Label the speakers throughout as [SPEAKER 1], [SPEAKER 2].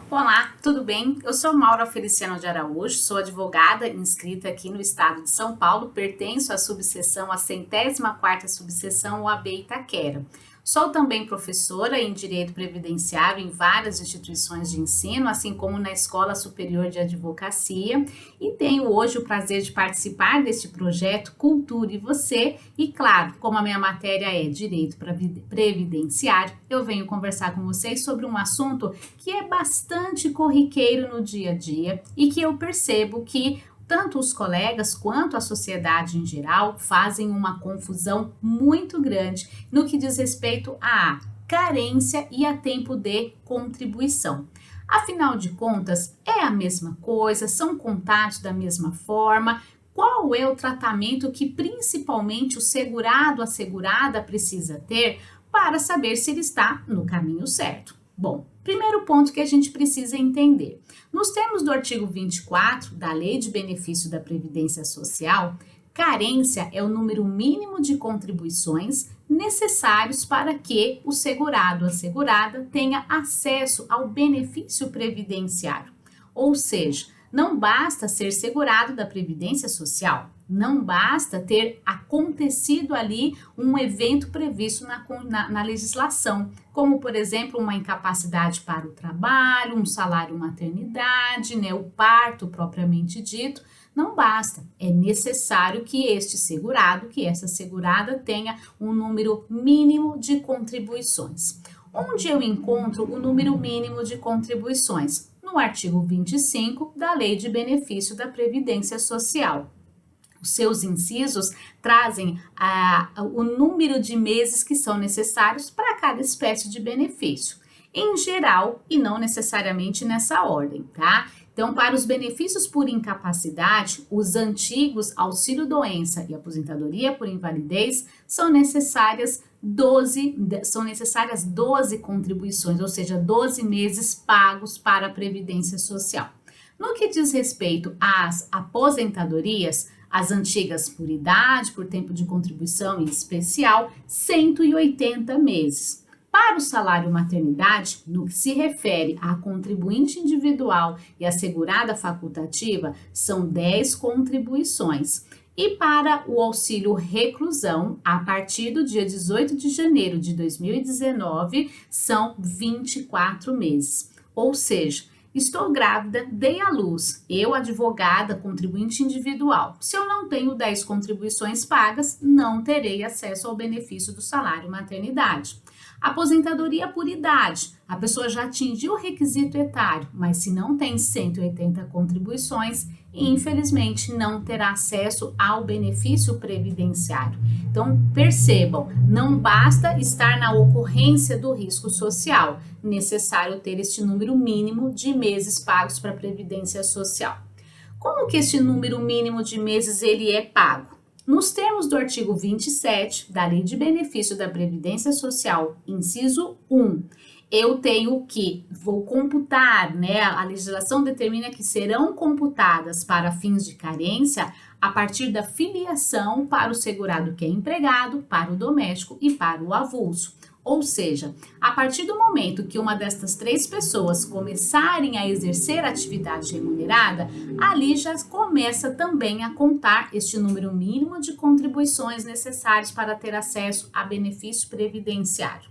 [SPEAKER 1] Olá, tudo bem? Eu sou Maura Feliciano de Araújo, sou advogada inscrita aqui no estado de São Paulo, pertenço à subseção, a 104ª subseção OAB Itaquera. Sou também professora em Direito Previdenciário em várias instituições de ensino, assim como na Escola Superior de Advocacia, e tenho hoje o prazer de participar deste projeto Cultura e Você, e claro, como a minha matéria é Direito Previdenciário, eu venho conversar com vocês sobre um assunto que é bastante corriqueiro no dia a dia e que eu percebo que tanto os colegas quanto a sociedade em geral fazem uma confusão muito grande no que diz respeito à carência e a tempo de contribuição. Afinal de contas, é a mesma coisa, são contados da mesma forma. Qual é o tratamento que principalmente o segurado, a segurada precisa ter para saber se ele está no caminho certo? Bom, primeiro ponto que a gente precisa entender. Nos termos do artigo 24 da Lei de Benefício da Previdência Social, carência é o número mínimo de contribuições necessários para que o segurado ou a segurada tenha acesso ao benefício previdenciário. Ou seja, não basta ser segurado da Previdência Social, não basta ter acontecido ali um evento previsto na legislação, como, por exemplo, uma incapacidade para o trabalho, um salário maternidade, o parto propriamente dito. Não basta, é necessário que este segurado, que essa segurada tenha um número mínimo de contribuições. Onde eu encontro o número mínimo de contribuições? No artigo 25 da Lei de Benefício da Previdência Social. Os seus incisos trazem o número de meses que são necessários para cada espécie de benefício, em geral e não necessariamente nessa ordem, tá? Então, para os benefícios por incapacidade, os antigos auxílio-doença e aposentadoria por invalidez são necessárias 12 contribuições, ou seja, 12 meses pagos para a Previdência Social. No que diz respeito às aposentadorias, as antigas por idade, por tempo de contribuição em especial, 180 meses. Para o salário maternidade, no que se refere à contribuinte individual e à segurada facultativa, são 10 contribuições. E para o auxílio reclusão, a partir do dia 18 de janeiro de 2019, são 24 meses. Ou seja, estou grávida, dei à luz, eu, advogada, contribuinte individual. Se eu não tenho 10 contribuições pagas, não terei acesso ao benefício do salário maternidade. Aposentadoria por idade. A pessoa já atingiu o requisito etário, mas se não tem 180 contribuições, infelizmente não terá acesso ao benefício previdenciário. Então, percebam, não basta estar na ocorrência do risco social, necessário ter este número mínimo de meses pagos para a Previdência Social. Como que este número mínimo de meses ele é pago? Nos termos do artigo 27 da Lei de Benefício da Previdência Social, inciso 1, eu tenho que, vou computar, a legislação determina que serão computadas para fins de carência a partir da filiação para o segurado que é empregado, para o doméstico e para o avulso. Ou seja, a partir do momento que uma destas 3 pessoas começarem a exercer atividade remunerada, ali já começa também a contar este número mínimo de contribuições necessários para ter acesso a benefício previdenciário.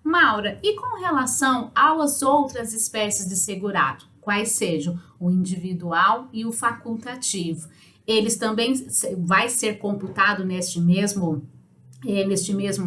[SPEAKER 1] Maura, e com relação às outras espécies de segurado, quais sejam o individual e o facultativo? Eles também vai ser computado neste mesmo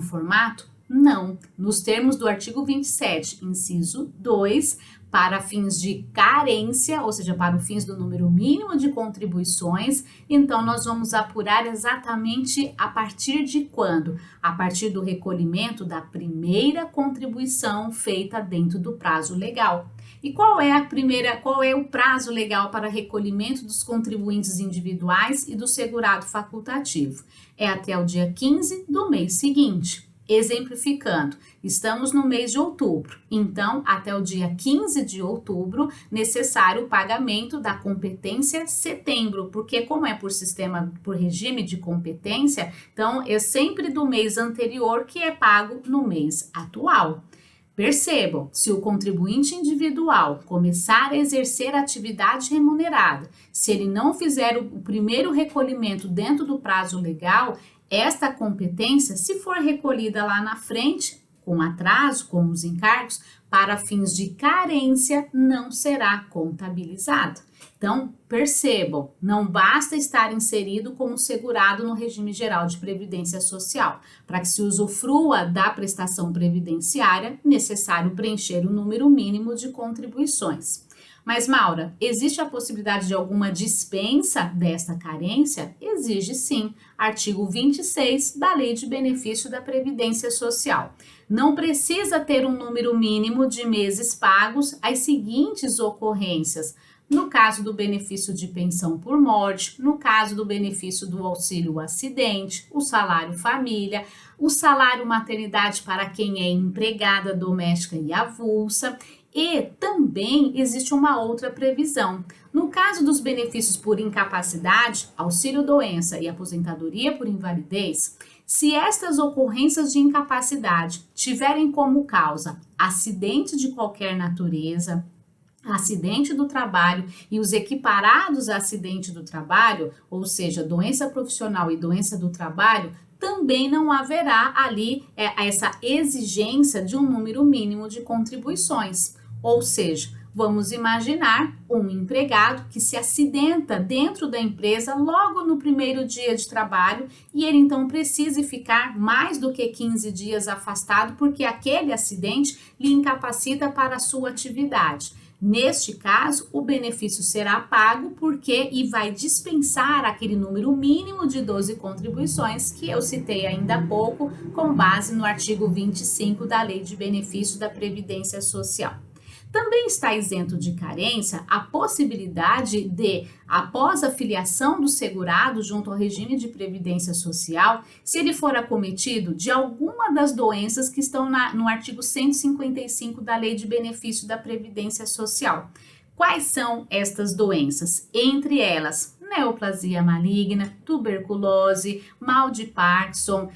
[SPEAKER 1] formato? Não. Nos termos do artigo 27, inciso 2, para fins de carência, ou seja, para os fins do número mínimo de contribuições, então nós vamos apurar exatamente a partir de quando? A partir do recolhimento da primeira contribuição feita dentro do prazo legal. E qual é o prazo legal para recolhimento dos contribuintes individuais e do segurado facultativo? É até o dia 15 do mês seguinte. Exemplificando, estamos no mês de outubro, então até o dia 15 de outubro, necessário o pagamento da competência setembro, porque como é por regime de competência, então é sempre do mês anterior que é pago no mês atual. Percebam, se o contribuinte individual começar a exercer atividade remunerada, se ele não fizer o primeiro recolhimento dentro do prazo legal, esta competência, se for recolhida lá na frente, com atraso, com os encargos, para fins de carência, não será contabilizado. Então, percebam, não basta estar inserido como segurado no regime geral de previdência social. Para que se usufrua da prestação previdenciária, é necessário preencher o número mínimo de contribuições. Mas, Maura, existe a possibilidade de alguma dispensa desta carência? Exige sim. Artigo 26 da Lei de Benefício da Previdência Social. Não precisa ter um número mínimo de meses pagos às seguintes ocorrências: no caso do benefício de pensão por morte, no caso do benefício do auxílio acidente, o salário família, o salário maternidade para quem é empregada doméstica e avulsa. E também existe uma outra previsão. No caso dos benefícios por incapacidade, auxílio-doença e aposentadoria por invalidez, se estas ocorrências de incapacidade tiverem como causa acidente de qualquer natureza, acidente do trabalho e os equiparados a acidente do trabalho, ou seja, doença profissional e doença do trabalho, também não haverá ali essa exigência de um número mínimo de contribuições. Ou seja, vamos imaginar um empregado que se acidenta dentro da empresa logo no primeiro dia de trabalho e ele então precise ficar mais do que 15 dias afastado porque aquele acidente lhe incapacita para a sua atividade. Neste caso, o benefício será pago e vai dispensar aquele número mínimo de 12 contribuições que eu citei ainda há pouco, com base no artigo 25 da Lei de Benefício da Previdência Social. Também está isento de carência a possibilidade de, após a filiação do segurado junto ao regime de previdência social, se ele for acometido de alguma das doenças que estão no artigo 155 da Lei de Benefício da Previdência Social. Quais são estas doenças? Entre elas, neoplasia maligna, tuberculose, mal de Parkinson,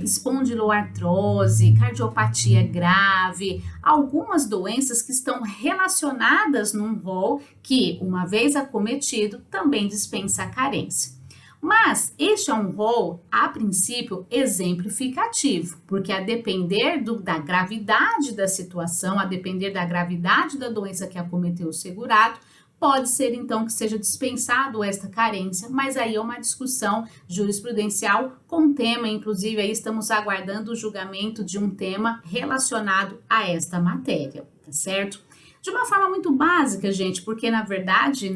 [SPEAKER 1] espondiloartrose, cardiopatia grave, algumas doenças que estão relacionadas num rol que, uma vez acometido, também dispensa a carência. Mas este é um rol, a princípio, exemplificativo, porque a depender da gravidade da situação, a depender da gravidade da doença que acometeu o segurado, pode ser então que seja dispensado esta carência, mas aí é uma discussão jurisprudencial com tema, inclusive aí estamos aguardando o julgamento de um tema relacionado a esta matéria, tá certo? De uma forma muito básica, gente, porque na verdade,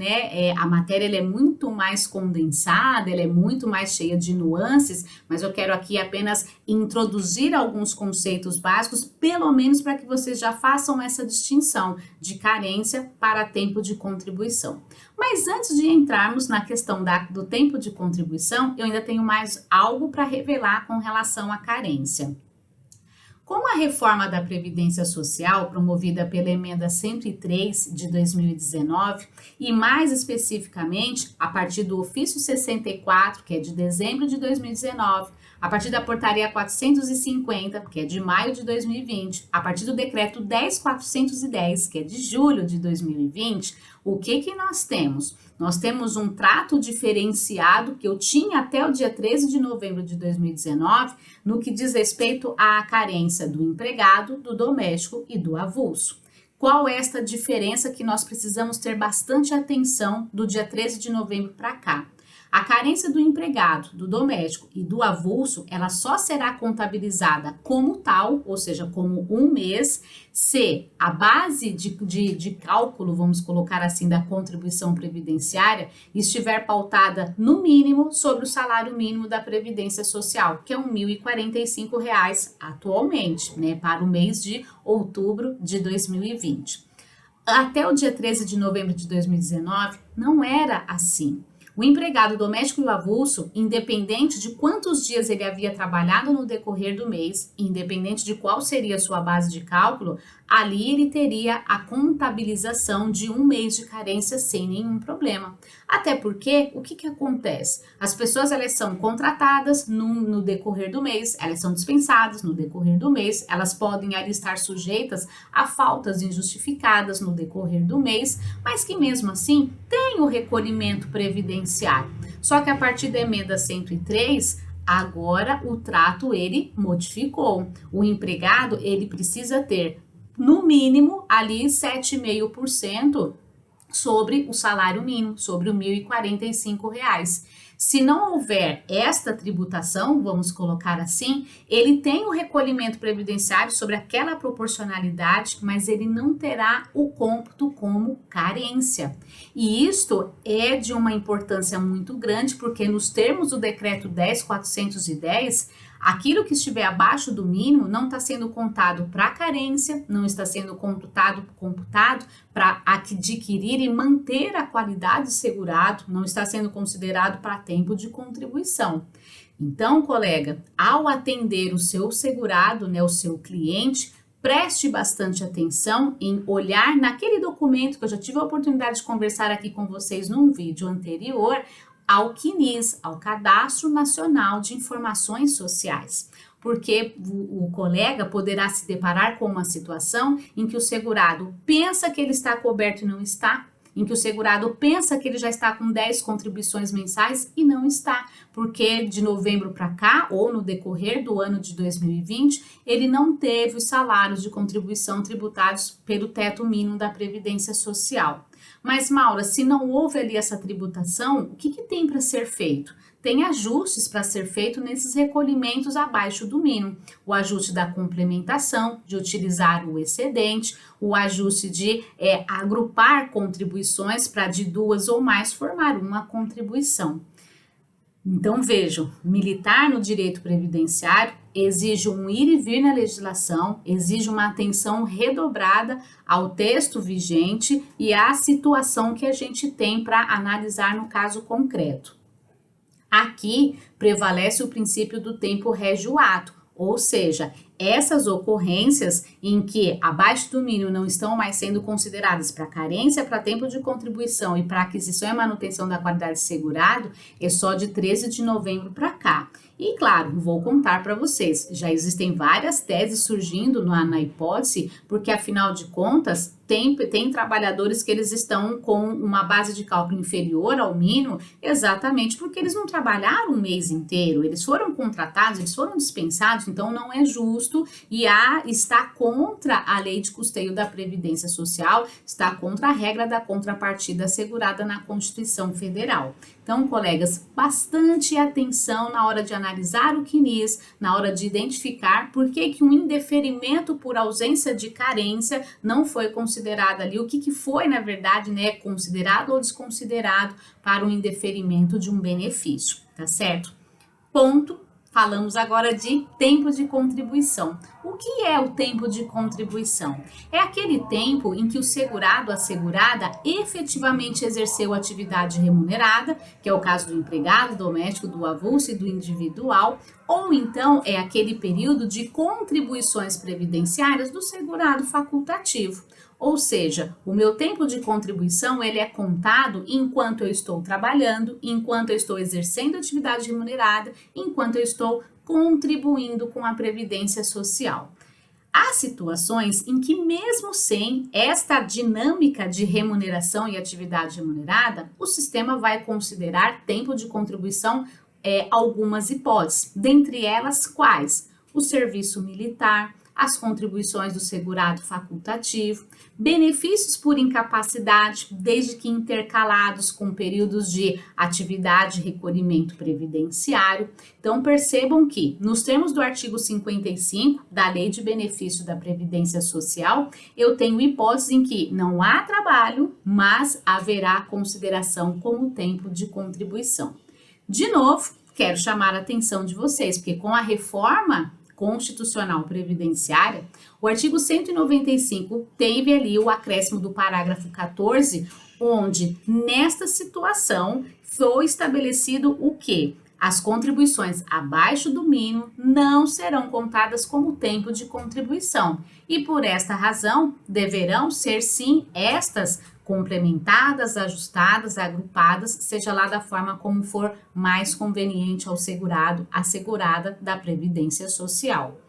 [SPEAKER 1] a matéria ela é muito mais condensada, ela é muito mais cheia de nuances, mas eu quero aqui apenas introduzir alguns conceitos básicos, pelo menos para que vocês já façam essa distinção de carência para tempo de contribuição. Mas antes de entrarmos na questão do tempo de contribuição, eu ainda tenho mais algo para revelar com relação à carência. Com a reforma da Previdência Social, promovida pela Emenda 103 de 2019, e mais especificamente a partir do Ofício 64, que é de dezembro de 2019, a partir da Portaria 450, que é de maio de 2020, a partir do Decreto 10.410, que é de julho de 2020, o que nós temos? Nós temos um trato diferenciado que eu tinha até o dia 13 de novembro de 2019, no que diz respeito à carência do empregado, do doméstico e do avulso. Qual é esta diferença que nós precisamos ter bastante atenção do dia 13 de novembro para cá? A carência do empregado, do doméstico e do avulso, ela só será contabilizada como tal, ou seja, como um mês, se a base de cálculo, vamos colocar assim, da contribuição previdenciária estiver pautada, no mínimo, sobre o salário mínimo da Previdência Social, que é R$ 1.045 atualmente, para o mês de outubro de 2020. Até o dia 13 de novembro de 2019, não era assim. O O empregado doméstico e avulso, independente de quantos dias ele havia trabalhado no decorrer do mês, independente de qual seria a sua base de cálculo, ali ele teria a contabilização de um mês de carência sem nenhum problema. Até porque, o que acontece? As pessoas elas são contratadas no decorrer do mês, elas são dispensadas no decorrer do mês, elas podem ali estar sujeitas a faltas injustificadas no decorrer do mês, mas que mesmo assim tem o recolhimento previdenciário. Só que a partir da emenda 103, agora o trato ele modificou. O empregado ele precisa ter no mínimo ali 7,5% sobre o salário mínimo, sobre o R$ 1.045. Se não houver esta tributação, vamos colocar assim, ele tem o recolhimento previdenciário sobre aquela proporcionalidade, mas ele não terá o cômputo como carência. E isto é de uma importância muito grande, porque nos termos do decreto 10.410, aquilo que estiver abaixo do mínimo não está sendo contado para carência, não está sendo computado para adquirir e manter a qualidade de segurado, não está sendo considerado para tempo de contribuição. Então, colega, ao atender o seu segurado, o seu cliente, preste bastante atenção em olhar naquele documento que eu já tive a oportunidade de conversar aqui com vocês num vídeo anterior, ao CNIS, ao Cadastro Nacional de Informações Sociais, porque o colega poderá se deparar com uma situação em que o segurado pensa que ele está coberto e não está, em que o segurado pensa que ele já está com 10 contribuições mensais e não está, porque de novembro para cá, ou no decorrer do ano de 2020, ele não teve os salários de contribuição tributados pelo teto mínimo da Previdência Social. Mas, Maura, se não houve ali essa tributação, o que tem para ser feito? Tem ajustes para ser feito nesses recolhimentos abaixo do mínimo. O ajuste da complementação, de utilizar o excedente, o ajuste de agrupar contribuições para de duas ou mais formar uma contribuição. Então, vejam, militar no direito previdenciário exige um ir e vir na legislação, exige uma atenção redobrada ao texto vigente e à situação que a gente tem para analisar no caso concreto. Aqui prevalece o princípio do tempo régio ato, ou seja, essas ocorrências em que abaixo do mínimo não estão mais sendo consideradas para carência, para tempo de contribuição e para aquisição e manutenção da qualidade de segurado, é só de 13 de novembro para cá. E claro, vou contar para vocês, já existem várias teses surgindo na hipótese, porque afinal de contas, tem trabalhadores que eles estão com uma base de cálculo inferior ao mínimo, exatamente porque eles não trabalharam um mês inteiro, eles foram contratados, eles foram dispensados, então não é justo e está contra a lei de custeio da Previdência Social, está contra a regra da contrapartida assegurada na Constituição Federal. Então, colegas, bastante atenção na hora de analisar o CNIS, na hora de identificar por que um indeferimento por ausência de carência não foi considerado ali, o que foi, na verdade, considerado ou desconsiderado para o indeferimento de um benefício, tá certo? Ponto. Falamos agora de tempo de contribuição. O que é o tempo de contribuição? É aquele tempo em que o segurado ou a segurada efetivamente exerceu atividade remunerada, que é o caso do empregado, doméstico, do avulso e do individual, ou então é aquele período de contribuições previdenciárias do segurado facultativo. Ou seja, o meu tempo de contribuição ele é contado enquanto eu estou trabalhando, enquanto eu estou exercendo atividade remunerada, enquanto eu estou contribuindo com a Previdência Social. Há situações em que mesmo sem esta dinâmica de remuneração e atividade remunerada, o sistema vai considerar tempo de contribuição algumas hipóteses, dentre elas quais? O serviço militar, as contribuições do segurado facultativo, benefícios por incapacidade, desde que intercalados com períodos de atividade e recolhimento previdenciário. Então, percebam que, nos termos do artigo 55 da Lei de Benefício da Previdência Social, eu tenho hipótese em que não há trabalho, mas haverá consideração como tempo de contribuição. De novo, quero chamar a atenção de vocês, porque com a reforma constitucional previdenciária, o artigo 195 teve ali o acréscimo do parágrafo 14, onde nesta situação foi estabelecido o quê? As contribuições abaixo do mínimo não serão contadas como tempo de contribuição e, por esta razão, deverão ser sim estas complementadas, ajustadas, agrupadas, seja lá da forma como for mais conveniente ao segurado, assegurada da Previdência Social.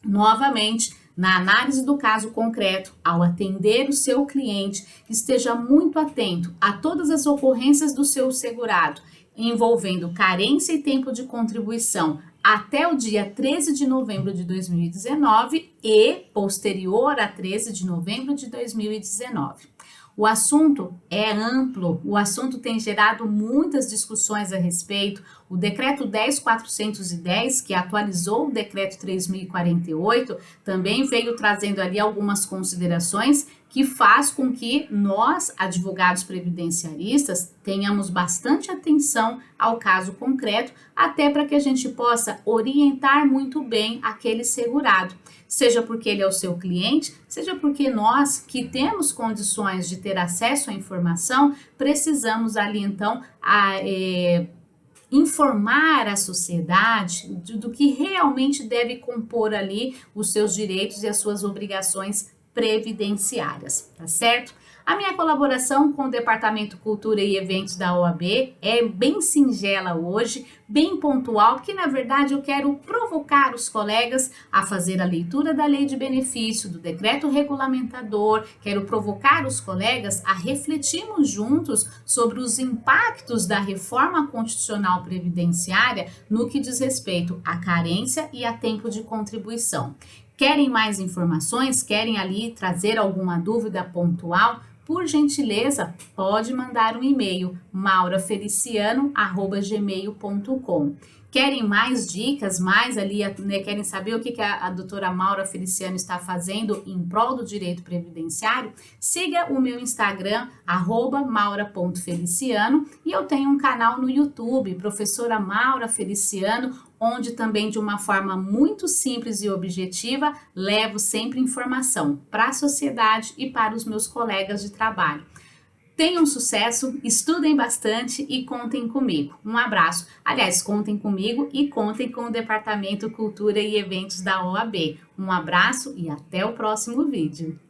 [SPEAKER 1] Novamente, na análise do caso concreto, ao atender o seu cliente, esteja muito atento a todas as ocorrências do seu segurado, envolvendo carência e tempo de contribuição até o dia 13 de novembro de 2019 e posterior a 13 de novembro de 2019. O assunto é amplo, o assunto tem gerado muitas discussões a respeito. O decreto 10.410, que atualizou o decreto 3.048, também veio trazendo ali algumas considerações que faz com que nós, advogados previdenciaristas, tenhamos bastante atenção ao caso concreto, até para que a gente possa orientar muito bem aquele segurado, seja porque ele é o seu cliente, seja porque nós, que temos condições de ter acesso à informação, precisamos ali então informar a sociedade do que realmente deve compor ali os seus direitos e as suas obrigações previdenciárias, tá certo? A minha colaboração com o Departamento Cultura e Eventos da OAB é bem singela hoje, bem pontual, porque na verdade eu quero provocar os colegas a fazer a leitura da lei de benefício, do decreto regulamentador, quero provocar os colegas a refletirmos juntos sobre os impactos da reforma constitucional previdenciária no que diz respeito à carência e a tempo de contribuição. Querem mais informações? Querem ali trazer alguma dúvida pontual? Por gentileza, pode mandar um e-mail maurafeliciano@gmail.com. Querem mais dicas, mais ali, né, querem saber o que a doutora Maura Feliciano está fazendo em prol do direito previdenciário? Siga o meu Instagram, @maura.feliciano, e eu tenho um canal no YouTube, Professora Maura Feliciano, onde também de uma forma muito simples e objetiva, levo sempre informação para a sociedade e para os meus colegas de trabalho. Tenham sucesso, estudem bastante e contem comigo. Um abraço. Aliás, contem comigo e contem com o Departamento Cultura e Eventos da OAB. Um abraço e até o próximo vídeo.